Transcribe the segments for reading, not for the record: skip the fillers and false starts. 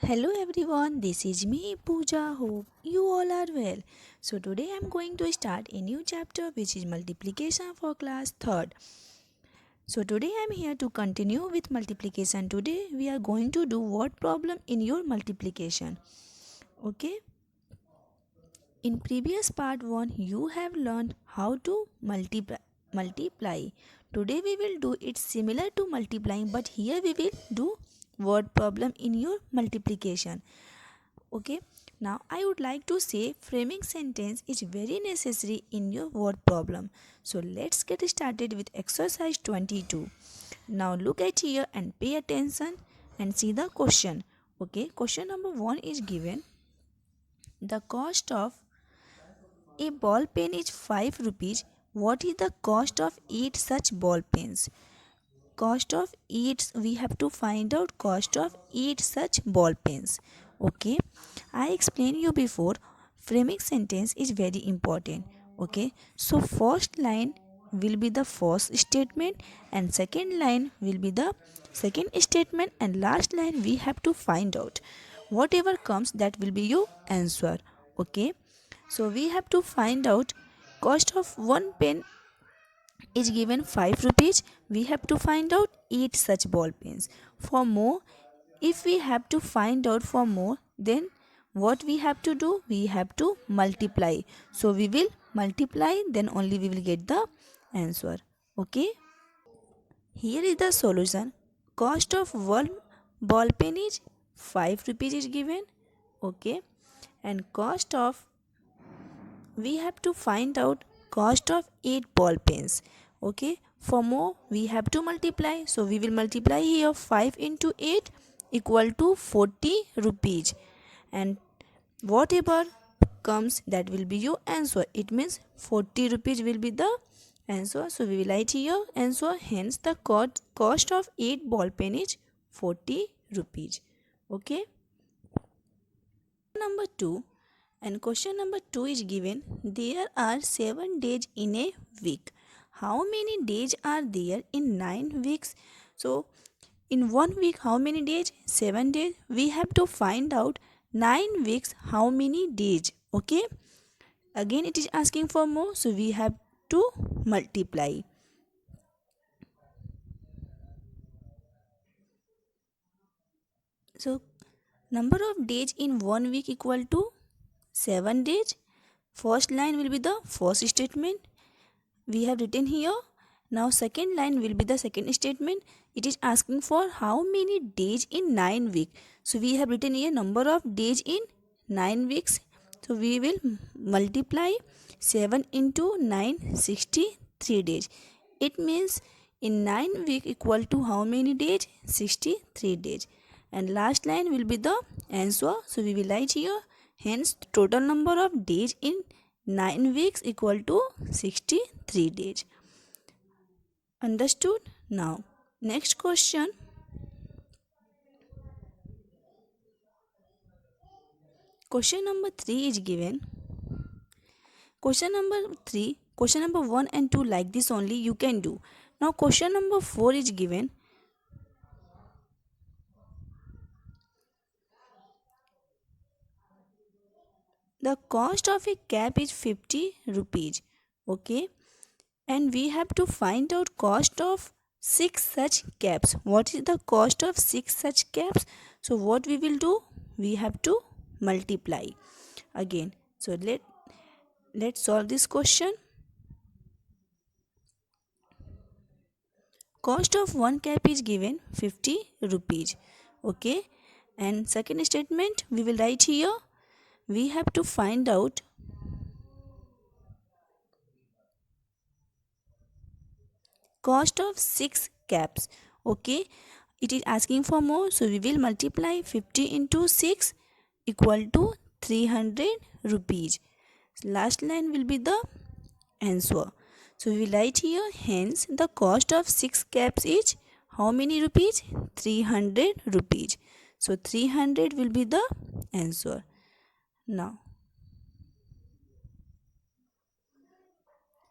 Hello everyone, this is me Pooja. Hope you all are well. So today I am going to start a new chapter which is multiplication for class 3rd. So today I am here to continue with multiplication. Today we are going to do word problem in your multiplication. Okay? In previous part 1 you have learned how to multiply. Today we will do it similar to multiplying, but here we will do word problem in your multiplication. Okay, now I would like to say framing sentence is very necessary in your word problem. So let's get started with exercise 22. Now look at here and pay attention and see the question. Okay, question number 1 is given. The cost of a ball pen is 5 rupees. What is the cost of 8 such ball pens? Cost of 8, we have to find out cost of 8 such ball pens. Okay, I explained you before framing sentence is very important. Okay, so first line will be the first statement and second line will be the second statement and last line we have to find out. Whatever comes, that will be your answer. Okay, so we have to find out cost of one pen is given 5 rupees. We have to find out 8 such ball pens. For more, if we have to find out for more, then what we have to do? We have to multiply. So we will multiply, then only we will get the answer. Okay, here is the solution. Cost of one ball pen is 5 rupees is given. Okay, and cost of, we have to find out cost of 8 ball pens. Okay, for more we have to multiply, so we will multiply here 5 into 8 equal to 40 rupees, and whatever comes, that will be your answer. It means 40 rupees will be the answer. So we will write here answer. Hence the cost of 8 ball pen is 40 rupees. Okay, number 2. And question number 2 is given. There are 7 days in a week. How many days are there in 9 weeks? So, in 1 week, how many days? 7 days. We have to find out 9 weeks, how many days. Okay. Again, it is asking for more. So, we have to multiply. So, number of days in 1 week equal to 7 days. First line will be the first statement we have written here. Now second line will be the second statement. It is asking for how many days in 9 weeks. So we have written here number of days in 9 weeks. So we will multiply 7 into 9, 63 days. It means in 9 weeks equal to how many days? 63 days. And last line will be the answer. So we will write here. Hence total number of days in 9 weeks equal to 63 days. Understood? Now next question. Question number 3 is given. Question number 1 and 2 like this only you can do. Now question number 4 is given. The cost of a cap is 50 rupees. Okay, and we have to find out cost of 6 such caps. What is the cost of 6 such caps? So what we will do? We have to multiply again. So let's solve this question. Cost of one cap is given 50 rupees. Okay, and second statement we will write here. We have to find out cost of 6 caps. Okay, it is asking for more, so we will multiply 50 into 6 equal to 300 rupees. Last line will be the answer. So we will write here, hence the cost of 6 caps is how many rupees? 300 rupees. So 300 will be the answer. Now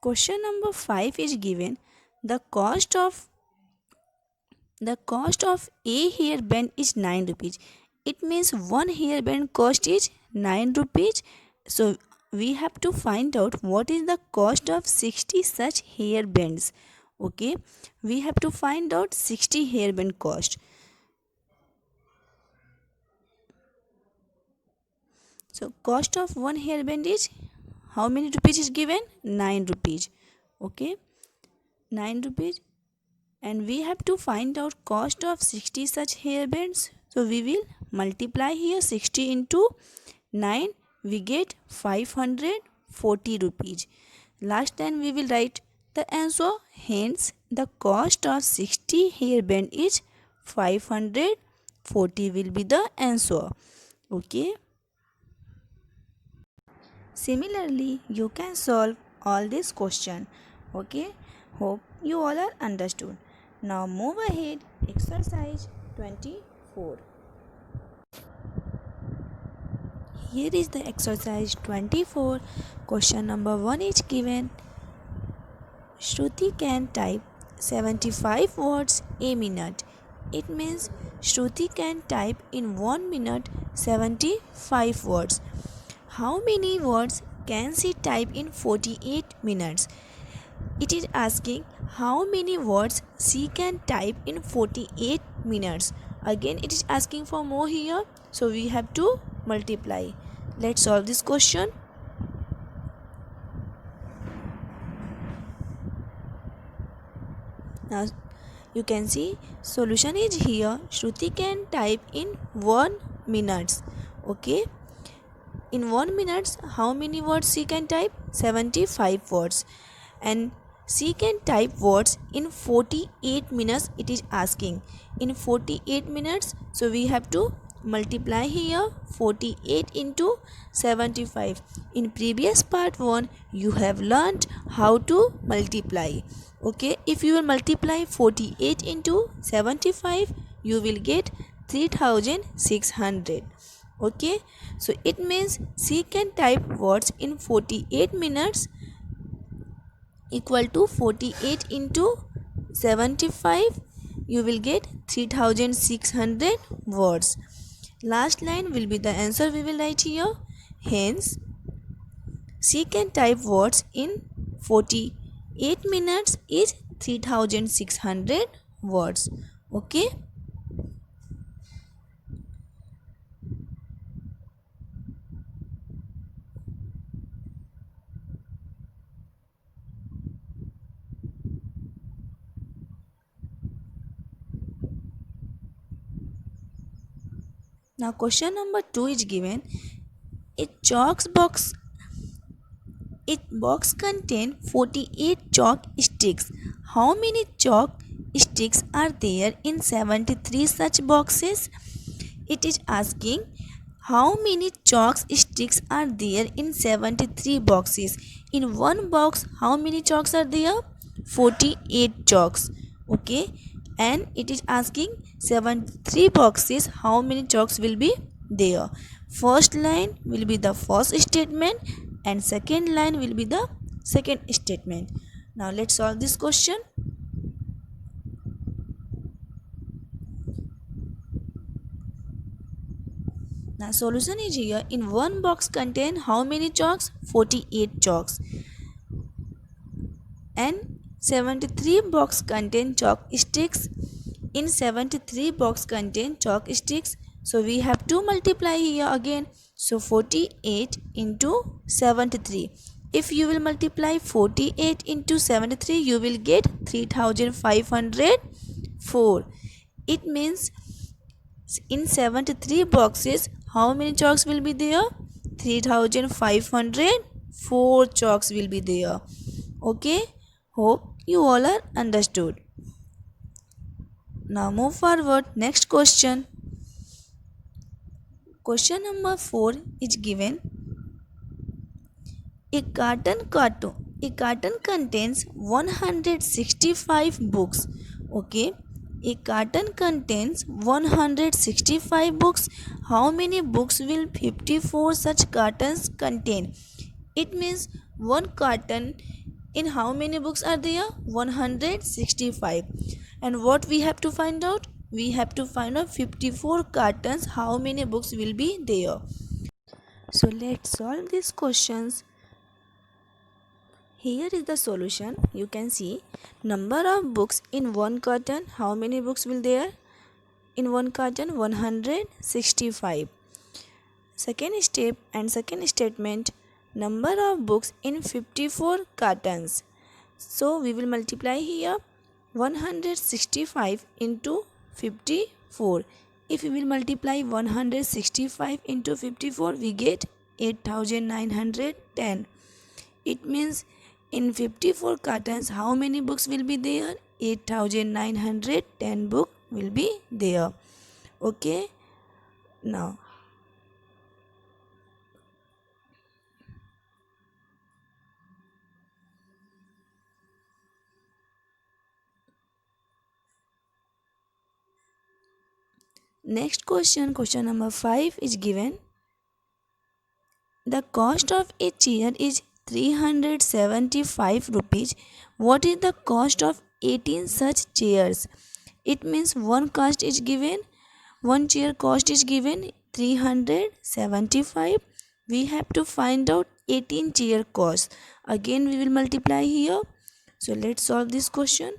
question number 5 is given. The cost of a hairband is 9 rupees. It means one hairband cost is 9 rupees. So we have to find out what is the cost of 60 such hairbands. Okay, we have to find out 60 hairband cost. So cost of one hairband is how many rupees is given? 9 rupees. Okay, 9 rupees. And we have to find out cost of 60 such hairbands. So we will multiply here 60 into 9. We get 540 rupees. Last time we will write the answer. Hence the cost of 60 hairband is 540 will be the answer. Okay. Similarly, you can solve all this question. Okay. Hope you all are understood. Now move ahead. Exercise 24. Here is the exercise 24. Question number 1 is given. Shruti can type 75 words a minute. It means Shruti can type in 1 minute 75 words. How many words can she type in 48 minutes? It is asking how many words she can type in 48 minutes. Again, it is asking for more here. So we have to multiply. Let's solve this question. Now you can see solution is here. Shruti can type in 1 minute. Okay. In 1 minute, how many words she can type? 75 words. And she can type words in 48 minutes. It is asking in 48 minutes. So we have to multiply here 48 into 75. In previous part 1, you have learned how to multiply. Okay, if you will multiply 48 into 75, you will get 3600. Okay, so it means she can type words in 48 minutes equal to 48 into 75. You will get 3600 words. Last line will be the answer we will write here. Hence, she can type words in 48 minutes is 3600 words. Okay. Now question number 2 is given. A box contain 48 chalk sticks. How many chalk sticks are there in 73 such boxes? It is asking how many chalk sticks are there in 73 boxes. In one box, how many chalks are there? 48 chalks. Okay. And it is asking 73 boxes, how many chalks will be there. First line will be the first statement and second line will be the second statement. Now let's solve this question. Now solution is here. In one box contain how many chalks? 48 chalks. And 73 box contain chalk sticks. In 73 box contain chalk sticks. So we have to multiply here again. So 48 into 73. If you will multiply 48 into 73, you will get 3504. It means in 73 boxes, how many chalks will be there? 3504 chalks will be there. Okay. Hope you all are understood. Now move forward. Next question. Question number 4 is given. A carton contains 165 books. Okay. A carton contains 165 books. How many books will 54 such cartons contain? It means one carton in how many books are there? 165. And what we have to find out? we have to find out 54 cartons. How many books will be there? So let's solve these questions. Here is the solution. You can see number of books in one carton. How many books will there in one carton? 165. Second step and second statement, number of books in 54 cartons. So we will multiply here 165 into 54. If we will multiply 165 into 54, we get 8910. It means in 54 cartons, how many books will be there? 8910 book will be there. Okay. Now next question, question number 5 is given. The cost of a chair is 375 rupees. What is the cost of 18 such chairs? It means one cost is given, one chair cost is given 375. We have to find out 18 chair cost. Again we will multiply here. So let's solve this question.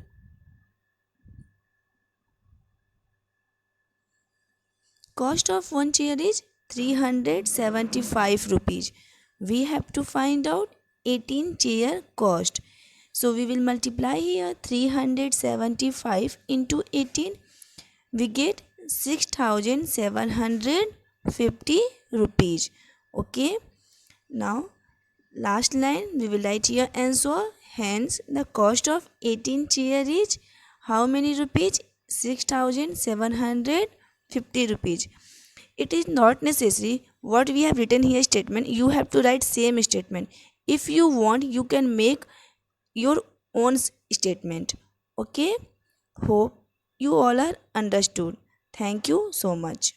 Cost of one chair is 375 rupees. We have to find out 18 chair cost. So we will multiply here 375 into 18. We get 6750 rupees. Okay. Now last line we will write here answer. Hence the cost of 18 chair is how many rupees? 6750 rupees. It is not necessary what we have written here statement. You have to write same statement. If you want, you can make your own statement. Okay. Hope you all are understood. Thank you so much.